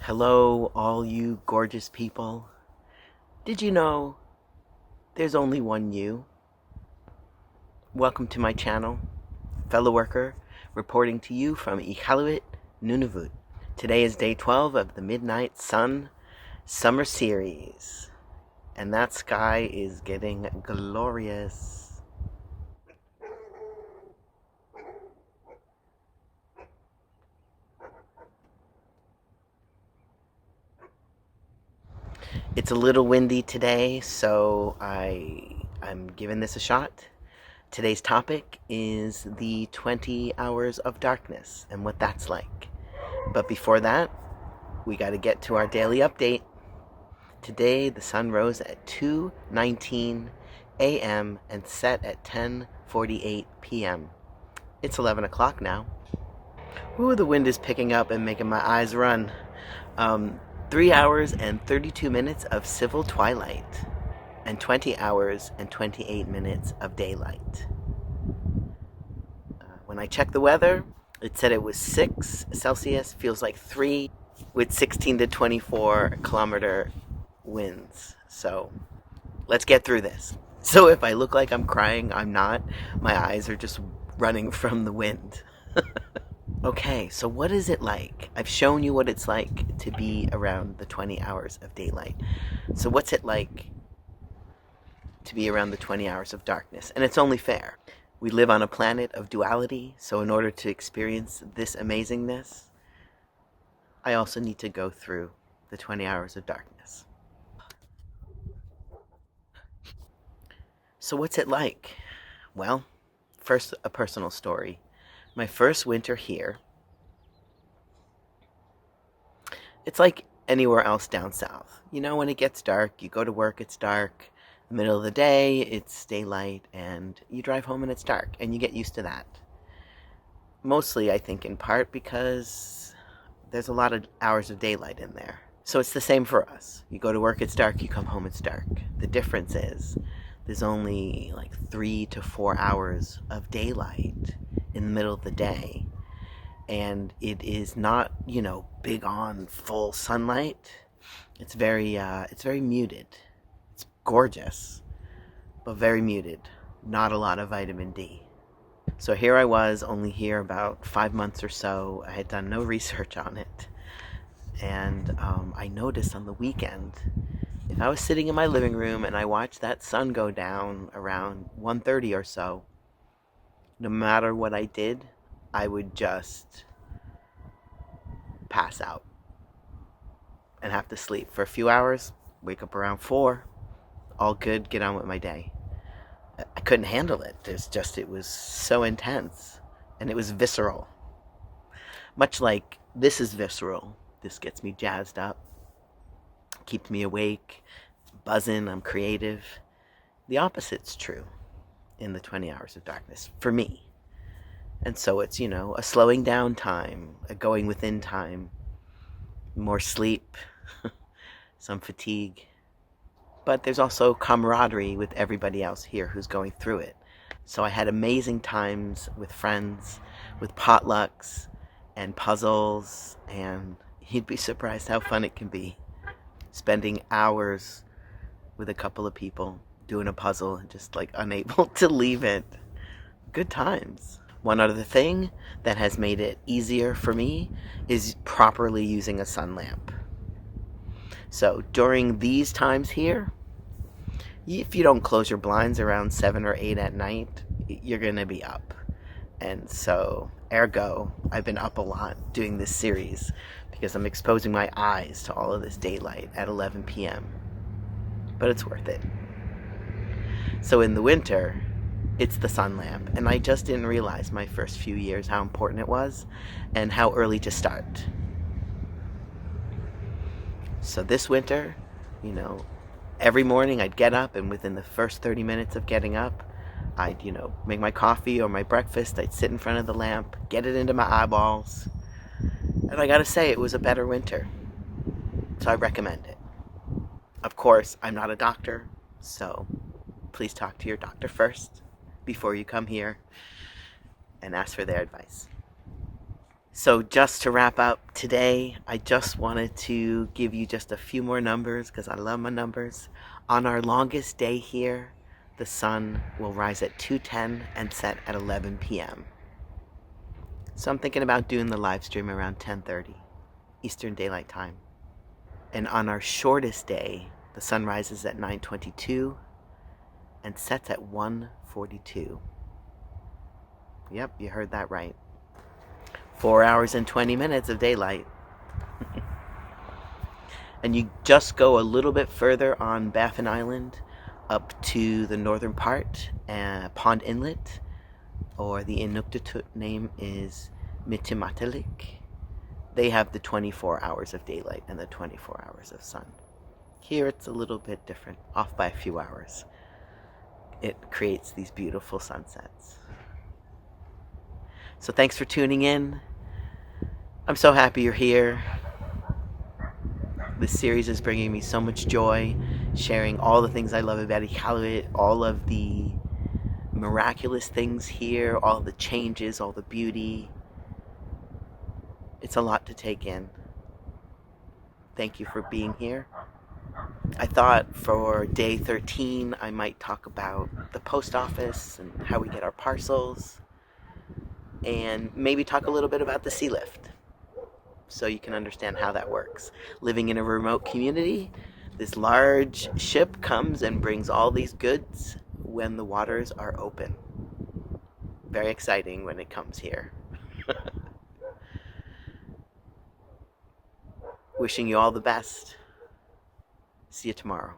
Hello, all you gorgeous people. Did you know there's only one you? Welcome to my channel, fellow worker, reporting to you from Iqaluit, Nunavut. Today is day 12 of the Midnight Sun Summer Series, and that sky is getting glorious. It's a little windy today, so I'm giving this a shot. Today's topic is the 20 hours of darkness and what that's like. But before that, we got to get to our daily update. Today, the sun rose at 2:19 a.m. and set at 10:48 p.m. It's 11 o'clock now. Ooh, the wind is picking up and making my eyes run. 3 hours and 32 minutes of civil twilight and 20 hours and 28 minutes of daylight. When I checked the weather, it said it was 6 Celsius, feels like 3, with 16 to 24 kilometer winds. So let's get through this. So if I look like I'm crying, I'm not. My eyes are just running from the wind. Okay, so what is it like? I've shown you what it's like to be around the 20 hours of daylight. So what's it like to be around the 20 hours of darkness? And it's only fair. We live on a planet of duality, so in order to experience this amazingness, I also need to go through the 20 hours of darkness. So what's it like? Well, first, a personal story. My first winter here, it's like anywhere else down south. You know, when it gets dark, you go to work, it's dark. The middle of the day, it's daylight, and you drive home and it's dark, and you get used to that. Mostly, I think, in part because there's a lot of hours of daylight in there. So it's the same for us. You go to work, it's dark, you come home, it's dark. The difference is there's only like 3 to 4 hours of daylight in the middle of the day, and it is not, big on full sunlight. It's very muted. It's gorgeous, but very muted. Not a lot of vitamin D. So here I was, only here about 5 months or so. I had done no research on it, and I noticed on the weekend, if I was sitting in my living room and I watched that sun go down around 1:30 or so, no matter what I did, I would just pass out and have to sleep for a few hours, wake up around 4, all good, get on with my day. I couldn't handle it. It was so intense, and it was visceral. Much like this is visceral. This gets me jazzed up, keeps me awake, buzzing, I'm creative. The opposite's true in the 20 hours of darkness, for me. And so it's, a slowing down time, a going within time, more sleep, some fatigue. But there's also camaraderie with everybody else here who's going through it. So I had amazing times with friends, with potlucks and puzzles, and you'd be surprised how fun it can be. Spending hours with a couple of people doing a puzzle and just unable to leave it. Good times. One other thing that has made it easier for me is properly using a sun lamp. So during these times here, if you don't close your blinds around 7 or 8 at night, you're going to be up. And so, ergo, I've been up a lot doing this series because I'm exposing my eyes to all of this daylight at 11 p.m. But it's worth it. So in the winter, it's the sun lamp, and I just didn't realize my first few years how important it was and how early to start. So this winter, every morning I'd get up, and within the first 30 minutes of getting up, I'd, make my coffee or my breakfast. I'd sit in front of the lamp, get it into my eyeballs, and I gotta say, it was a better winter. So I recommend it. Of course, I'm not a doctor, so please talk to your doctor first before you come here and ask for their advice. So just to wrap up today, I just wanted to give you just a few more numbers because I love my numbers. On our longest day here, the sun will rise at 2:10 and set at 11 p.m. So I'm thinking about doing the live stream around 10:30 Eastern Daylight Time. And on our shortest day, the sun rises at 9:22 and sets at 1:42. Yep, you heard that right. 4 hours and 20 minutes of daylight. And you just go a little bit further on Baffin Island up to the northern part, Pond Inlet, or the Inuktitut name is Mitimatelik. They have the 24 hours of daylight and the 24 hours of sun. Here it's a little bit different, off by a few hours. It creates these beautiful sunsets. So thanks for tuning in. I'm so happy you're here. This series is bringing me so much joy, sharing all the things I love about Iqaluit, all of the miraculous things here, all the changes, all the beauty. It's a lot to take in. Thank you for being here. I thought for day 13 I might talk about the post office and how we get our parcels, and maybe talk a little bit about the sea lift, so you can understand how that works. Living in a remote community, this large ship comes and brings all these goods when the waters are open. Very exciting when it comes here. Wishing you all the best. See you tomorrow.